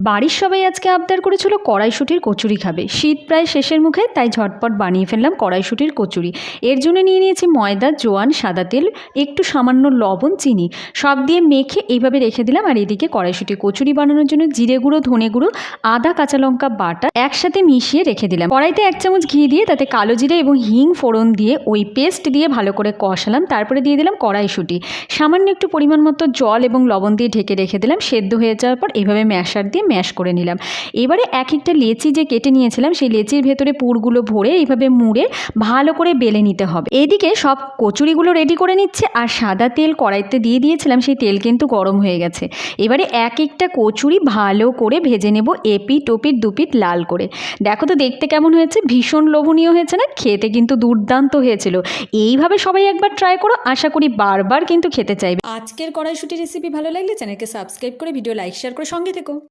বাড়ির সবাই আজকে আবদার করেছিল কড়াইশুঁটির কচুরি খাবে। শীত প্রায় শেষের মুখে, তাই ঝটপট বানিয়ে ফেললাম কড়াইশুঁটির কচুরি। এর জন্য নিয়ে নিয়েছি ময়দা, জোয়ান, সাদা তেল, একটু সামান্য লবণ, চিনি, সব দিয়ে মেখে এইভাবে রেখে দিলাম। আর এদিকে কড়াইশুঁটি কচুরি বানানোর জন্য জিরে গুঁড়ো, ধনে গুঁড়ো, আদা, কাঁচা লঙ্কা বাটা একসাথে মিশিয়ে রেখে দিলাম। কড়াইতে 1 চামচ ঘি দিয়ে তাতে কালো জিরে এবং হিং ফোড়ন দিয়ে ওই পেস্ট দিয়ে ভালো করে কষালাম। তারপরে দিয়ে দিলাম কড়াইশুঁটি, সামান্য একটু পরিমাণ মতো জল এবং লবণ দিয়ে ঢেকে রেখে দিলাম। সেদ্ধ হয়ে যাওয়ার পর এইভাবে ম্যাশার দিয়ে ম্যাশ করে নিলাম। এবারে এক একটা লেচি যে কেটে নিয়েছিলাম সেই লেচির ভেতরে পুরগুলো ভরে এইভাবে মুড়ে ভালো করে বেলে নিতে হবে। এদিকে সব কচুরিগুলো রেডি করে নিচ্ছে, আর সাদা তেল কড়াইতে দিয়ে দিয়েছিলাম, সেই তেল কিন্তু গরম হয়ে গেছে। এবারে এক একটা কচুরি ভালো করে ভেজে নেব, এপিট ওপিট দুপিট লাল করে। দেখো তো দেখতে কেমন হয়েছে, ভীষণ লোভনীয় হয়েছে না? খেতে কিন্তু দুর্দান্ত হয়েছিল। এইভাবে সবাই একবার ট্রাই করো, আশা করি বারবার কিন্তু খেতে চাইবে। আজকের কড়াইশুঁটি রেসিপি ভালো লাগলে চ্যানেলকে সাবস্ক্রাইব করে ভিডিও লাইক শেয়ার করে সঙ্গে থেকো।